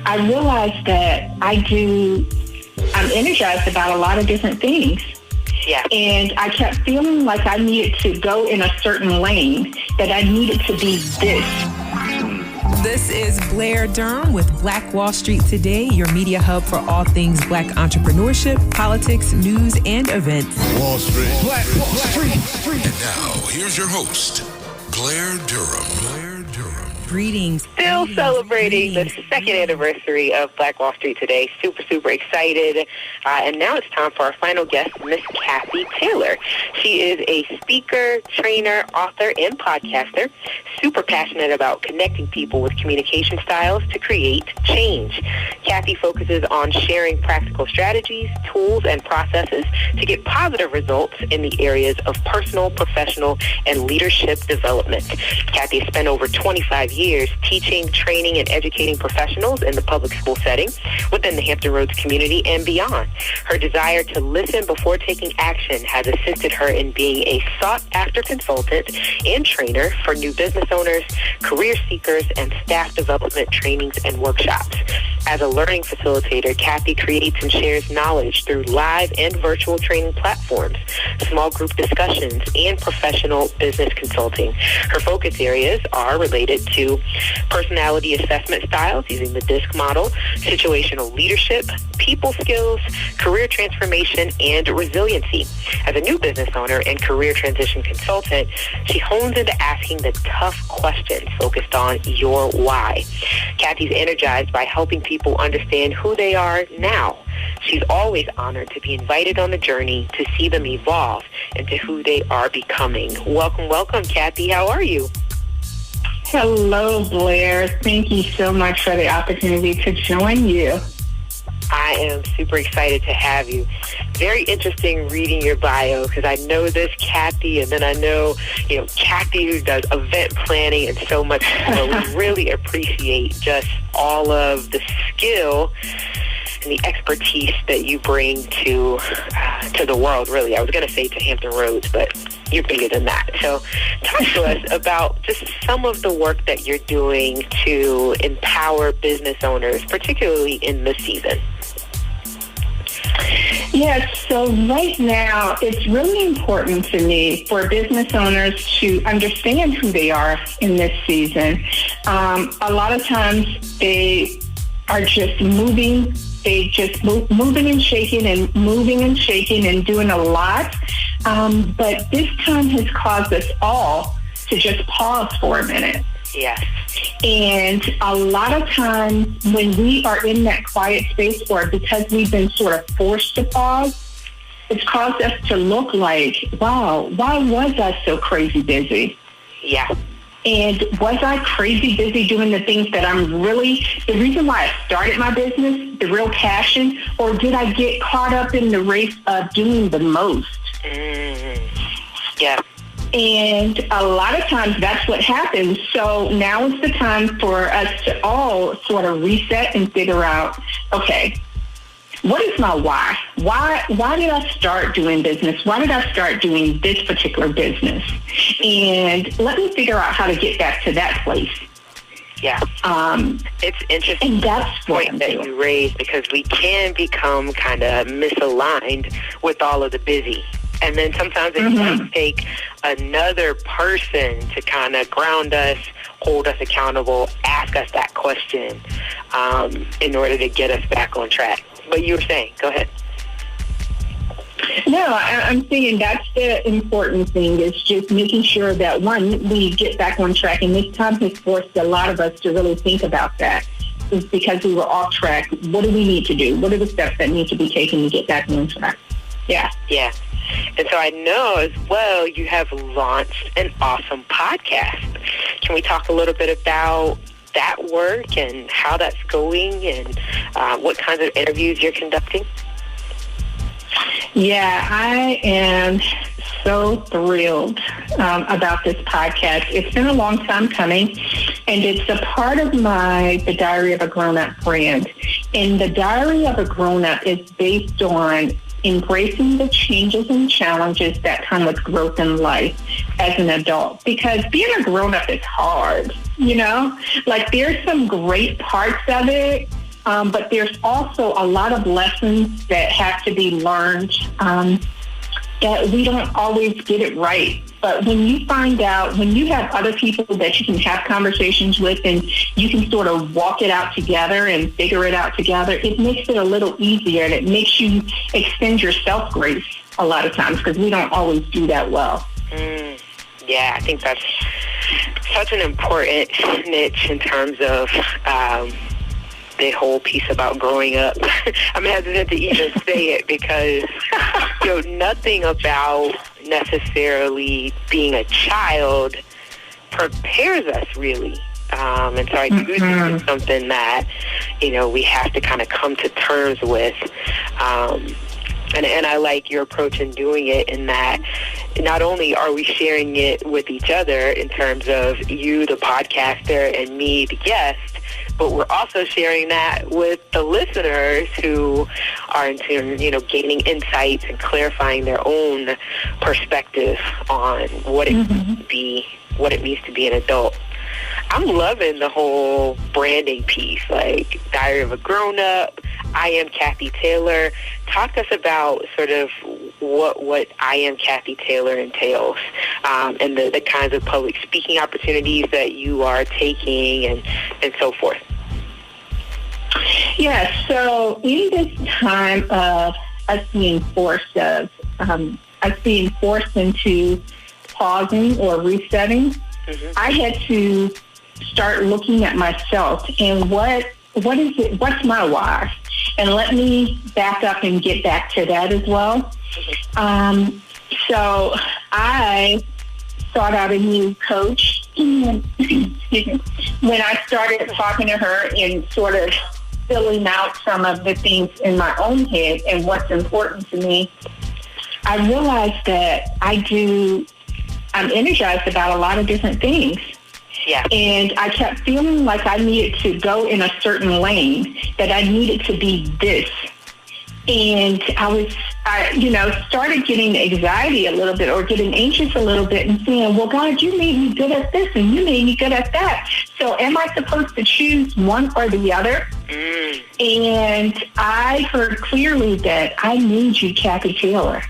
I realized that I'm energized about a lot of different things. Yeah. And I kept feeling like I needed to go in a certain lane, that I needed to be this. This is Blair D with Black Wall Street Today, your media hub for all things Black entrepreneurship, politics, news, and events. Wall Street. Black Wall Street. And now, here's your host, Blair Durham. Greetings. Still celebrating the second anniversary of Black Wall Street Today. Super excited. And now it's time for our final guest, Miss Kathy Taylor. She is a speaker, trainer, author, and podcaster. Super passionate about connecting people with communication styles to create change. Kathy focuses on sharing practical strategies, tools, and processes to get positive results in the areas of personal, professional, and leadership development. Kathy has spent over 25 years teaching, training, and educating professionals in the public school setting within the Hampton Roads community and beyond. Her desire to listen before taking action has assisted her in being a sought-after consultant and trainer for new business owners, career seekers, and staff development trainings and workshops. As a learning facilitator, Kathy creates and shares knowledge through live and virtual training platforms, small group discussions, and professional business consulting. Her focus areas are related to personality assessment styles using the DISC model, situational leadership, people skills, career transformation, and resiliency. As a new business owner and career transition consultant, she hones into asking the tough questions focused on your why. Kathy's energized by helping people understand who they are now. She's always honored to be invited on the journey to see them evolve into who they are becoming. Welcome, Kathy. How are you? Hello, Blair. Thank you so much for the opportunity to join you. I am super excited to have you. Very interesting reading your bio because I know this Kathy, and then I know, Kathy who does event planning and so much more. We really appreciate just all of the skill and the expertise that you bring to the world, really. I was going to say to Hampton Roads, but you're bigger than that. So talk to us about just some of the work that you're doing to empower business owners, particularly in this season. Yes, so right now it's really important to me for business owners to understand who they are in this season. A lot of times they are just moving. They just moving and shaking and doing a lot. But this time has caused us all to just pause for a minute. Yes. And a lot of times when we are in that quiet space, or because we've been sort of forced to pause, it's caused us to look like, wow, why was I so crazy busy? Yeah. And was I crazy busy doing the things that the reason why I started my business, the real passion, or did I get caught up in the race of doing the most? Yeah. And a lot of times that's what happens. So now is the time for us to all sort of reset and figure out, okay, what is my why? Why did I start doing business? Why did I start doing this particular business? And let me figure out how to get back to that place. Yeah. It's interesting. And that's the point that you raised, because we can become kind of misaligned with all of the busy. And then sometimes it can take another person to kind of ground us, hold us accountable, ask us that question in order to get us back on track. But you were saying, go ahead. No, I'm saying that's the important thing, is just making sure that, one, we get back on track. And this time has forced a lot of us to really think about that. It's because we were off track. What do we need to do? What are the steps that need to be taken to get back on track? Yeah. Yeah. And so I know as well you have launched an awesome podcast. Can we talk a little bit about that work and how that's going and what kinds of interviews you're conducting? Yeah, I am so thrilled about this podcast. It's been a long time coming, and it's a part of the Diary of a Grown-Up brand. And the Diary of a Grown-Up is based on embracing the changes and challenges that come with growth in life as an adult. Because being a grown-up is hard, you know? Like, there's some great parts of it, but there's also a lot of lessons that have to be learned that we don't always get it right. But when you find out, when you have other people that you can have conversations with and you can sort of walk it out together and figure it out together, it makes it a little easier, and it makes you extend your self-grace a lot of times, because we don't always do that well. Yeah, I think that's such an important niche in terms of the whole piece about growing up. I'm hesitant to even say it because, nothing about necessarily being a child prepares us really. And so I do think it's something that, we have to kind of come to terms with. And I like your approach in doing it, in that not only are we sharing it with each other in terms of you, the podcaster, and me, the guest, but we're also sharing that with the listeners who are in tune, gaining insights and clarifying their own perspective on what it means to be an adult. I'm loving the whole branding piece, like Diary of a Grown-Up, I Am Kathy Taylor. Talk to us about sort of what I Am Kathy Taylor entails, and the kinds of public speaking opportunities that you are taking and so forth. Yeah, so in this time of us being forced into pausing or resetting, I had to start looking at myself and what is it? What's my why? And let me back up and get back to that as well. So I sought out a new coach, and when I started talking to her and sort of filling out some of the things in my own head and what's important to me, I realized that I'm energized about a lot of different things. Yeah. And I kept feeling like I needed to go in a certain lane, that I needed to be this. And I started getting anxiety a little bit, or getting anxious a little bit, and saying, well, God, you made me good at this and you made me good at that. So am I supposed to choose one or the other? And I heard clearly that I need you, Kathy Taylor.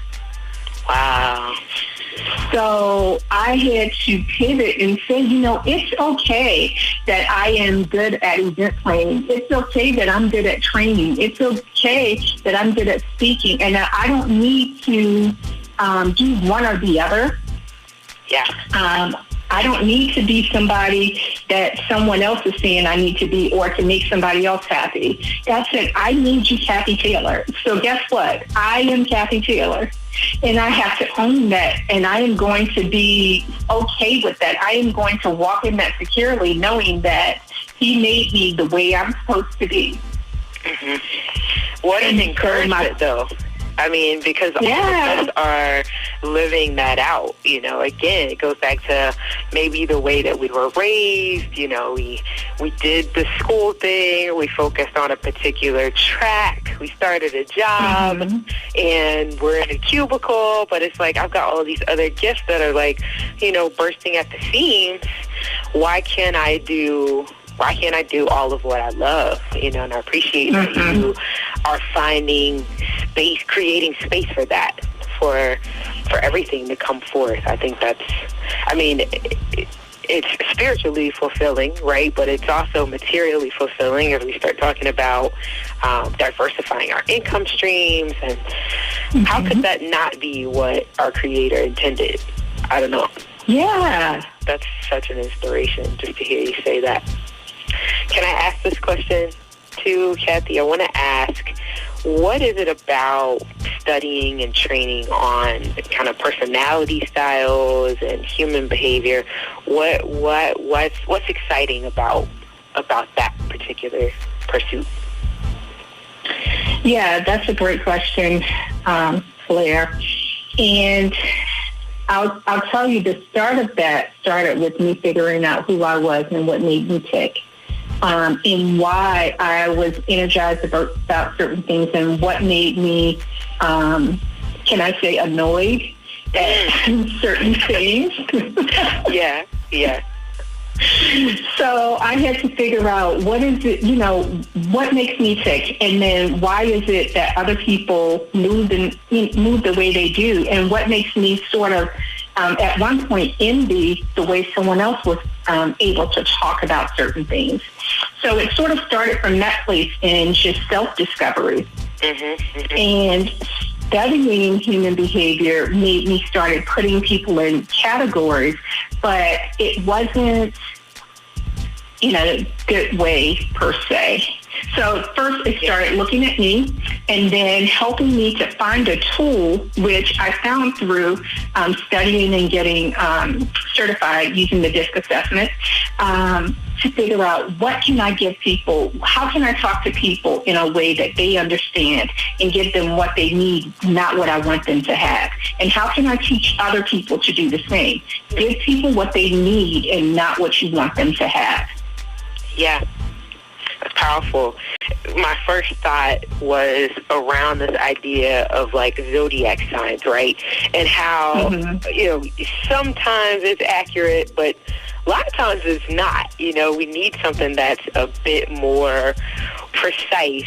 Wow. So I had to pivot and say, it's okay that I am good at event planning. It's okay that I'm good at training. It's okay that I'm good at speaking, and that I don't need to do one or the other. Yeah. I don't need to be somebody that someone else is saying I need to be, or to make somebody else happy. That's it. I need you, Kathy Taylor. So guess what? I am Kathy Taylor. And I have to own that, and I am going to be okay with that. I am going to walk in that securely, knowing that He made me the way I'm supposed to be. What an encouragement, though. I mean, because all of us are living that out. Again, it goes back to maybe the way that we were raised. We did the school thing. We focused on a particular track. We started a job, and we're in a cubicle. But it's like, I've got all these other gifts that are like, bursting at the seams. Why can't I do all of what I love? And I appreciate that you are finding space, creating space for that, for everything to come forth. I think it's spiritually fulfilling, right? But it's also materially fulfilling as we start talking about diversifying our income streams. And how could that not be what our Creator intended? I don't know. Yeah. That's such an inspiration just to hear you say that. Can I ask this question too, Kathy? I want to ask, what is it about studying and training on kind of personality styles and human behavior? What's exciting about that particular pursuit? Yeah, that's a great question, Blair. And I'll tell you, the start of that started with me figuring out who I was and what made me tick. in why I was energized about certain things and what made me, can I say, annoyed at certain things. Yeah. So I had to figure out what is it, what makes me tick, and then why is it that other people move the way they do, and what makes me sort of, at one point, envy the way someone else was able to talk about certain things. So it sort of started from that place in just self-discovery. And studying human behavior made me started putting people in categories, but it wasn't in a good way per se. So first it started looking at me and then helping me to find a tool, which I found through studying and getting certified using the DISC assessment, to figure out what can I give people, how can I talk to people in a way that they understand and give them what they need, not what I want them to have. And how can I teach other people to do the same? Give people what they need and not what you want them to have. Yeah. That's powerful. My first thought was around this idea of like zodiac signs, right? And how, sometimes it's accurate, but a lot of times it's not. We need something that's a bit more precise,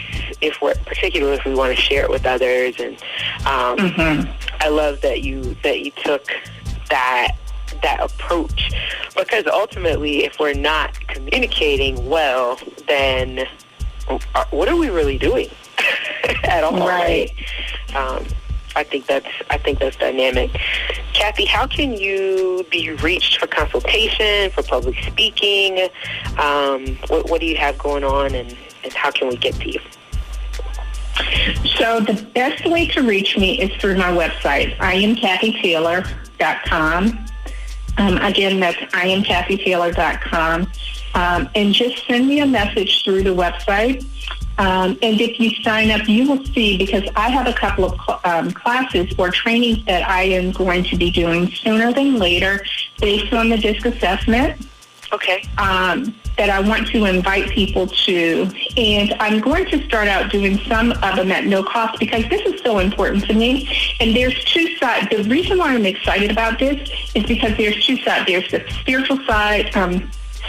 particularly if we want to share it with others. And I love that you took that approach, because ultimately, if we're not communicating well, then what are we really doing at all? Right. I think that's dynamic. Kathy, how can you be reached for consultation, for public speaking? What do you have going on, and how can we get to you? So the best way to reach me is through my website, IamKathyTaylor.com. Again, that's IamKathyTaylor.com. And just send me a message through the website. And if you sign up, you will see, because I have a couple of classes or trainings that I am going to be doing sooner than later based on the DISC assessment. Okay. That I want to invite people to. And I'm going to start out doing some of them at no cost, because this is so important to me. And there's two sides. The reason why I'm excited about this is because there's two sides. There's the spiritual side,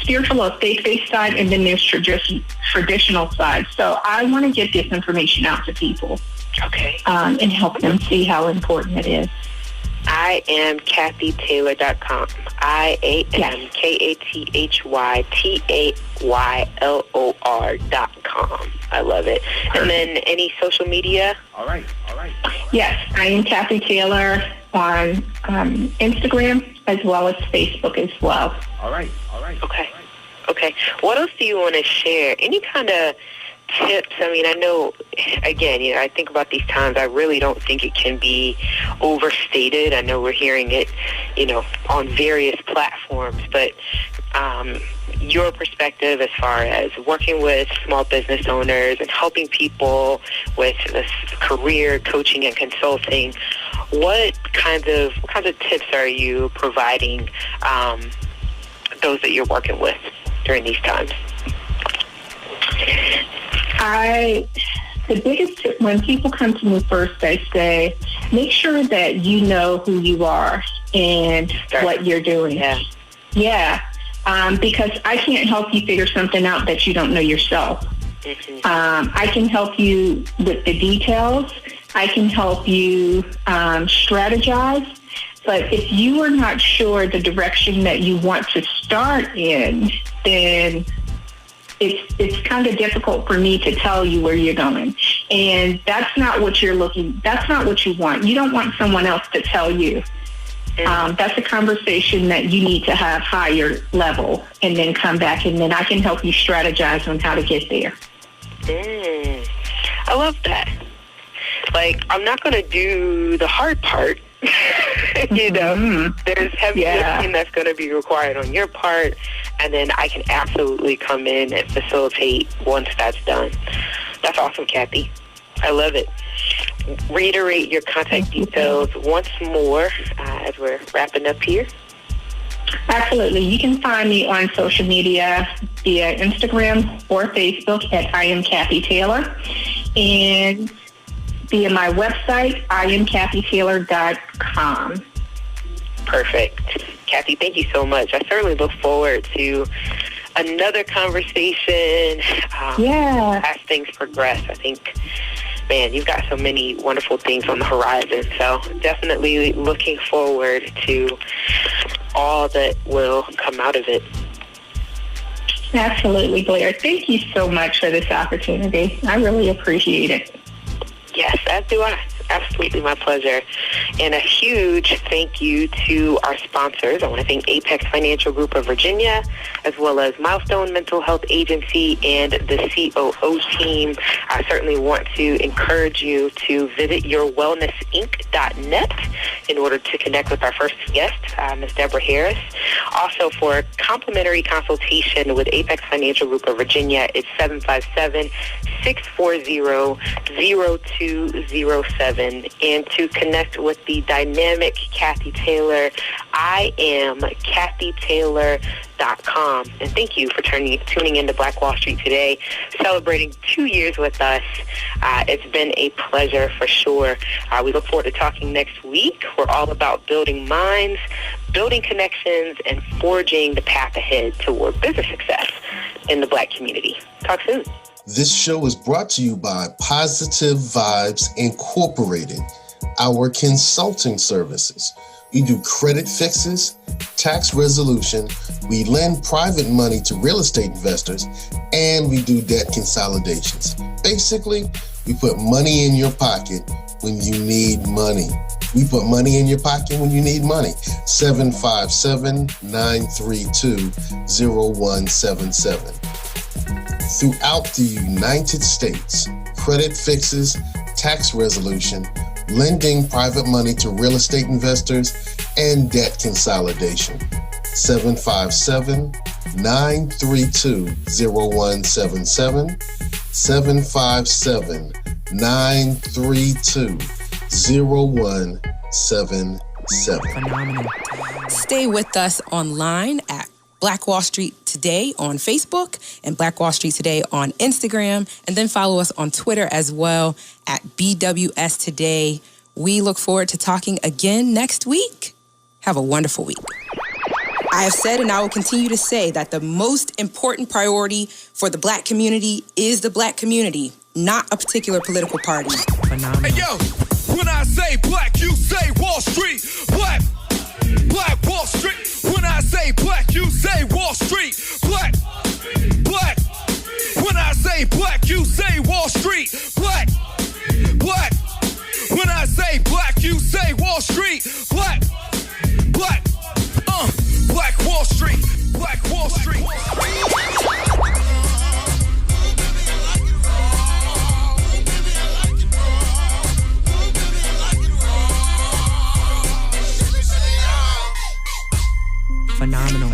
spiritual or faith-based side, and then there's traditional side. So I want to get this information out to people. Okay. And help them see how important it is. IamKathyTaylor.com. IamKathyTaylor.com. I love it. And then any social media? All right. Yes, I am Kathy Taylor on Instagram as well as Facebook as well. All right. Okay. What else do you want to share? Any kind of tips? I mean, I know, again, I think about these times, I really don't think it can be overstated. I know we're hearing it, on various platforms, but your perspective as far as working with small business owners and helping people with this career coaching and consulting, what kinds of tips are you providing those that you're working with during these times? The biggest tip, when people come to me first, I say, make sure that you know who you are and what you're doing. Yeah. Because I can't help you figure something out that you don't know yourself. I can help you with the details. I can help you strategize. But if you are not sure the direction that you want to start in, then it's kind of difficult for me to tell you where you're going. And that's not what that's not what you want. You don't want someone else to tell you. That's a conversation that you need to have higher level and then come back, and then I can help you strategize on how to get there. I love that. Like, I'm not going to do the hard part. There's heavy lifting that's going to be required on your part, and then I can absolutely come in and facilitate once that's done. That's awesome, Kathy. I love it. Reiterate your contact details once more as we're wrapping up here. Absolutely. You can find me on social media, via Instagram or Facebook at I am Kathy Taylor, and via my website, IamKathyTaylor.com. Perfect. Kathy, thank you so much. I certainly look forward to another conversation as things progress. I think, man, you've got so many wonderful things on the horizon. So definitely looking forward to all that will come out of it. Absolutely, Blair. Thank you so much for this opportunity. I really appreciate it. Yes, as do I. Absolutely my pleasure. And a huge thank you to our sponsors. I want to thank Apex Financial Group of Virginia, as well as Milestone Mental Health Agency and the COO team. I certainly want to encourage you to visit yourwellnessinc.net in order to connect with our first guest, Ms. Deborah Harris. Also, for a complimentary consultation with Apex Financial Group of Virginia, it's 757-640-0207. And to connect with the dynamic Kathy Taylor, I am KathyTaylor.com. And thank you for tuning in to Black Wall Street today, celebrating 2 years with us. It's been a pleasure for sure. We look forward to talking next week. We're all about building minds, building connections, and forging the path ahead toward business success in the Black community. Talk soon. This show is brought to you by Positive Vibes Incorporated, our consulting services. We do credit fixes, tax resolution, we lend private money to real estate investors, and we do debt consolidations. Basically, we put money in your pocket when you need money. We put money in your pocket when you need money. 757-932-0177. Throughout the United States, credit fixes, tax resolution, lending private money to real estate investors, and debt consolidation. 757-932-0177, 757-932-0177. Phenomenal. Stay with us online at Black Wall Street Today on Facebook and Black Wall Street Today on Instagram, and then follow us on Twitter as well at BWS Today. We look forward to talking again next week. Have a wonderful week. I have said and I will continue to say that the most important priority for the Black community is the Black community, not a particular political party. Phenomenal. Hey, yo, when I say Black, you say Wall Street. Black Wall Street. When I say Black, you say Wall Street. Black. When I say Black, you say Wall Street. Black. When I say Black, you say Wall Street. Black. Black Wall Street. Black Wall Street. Phenomenal.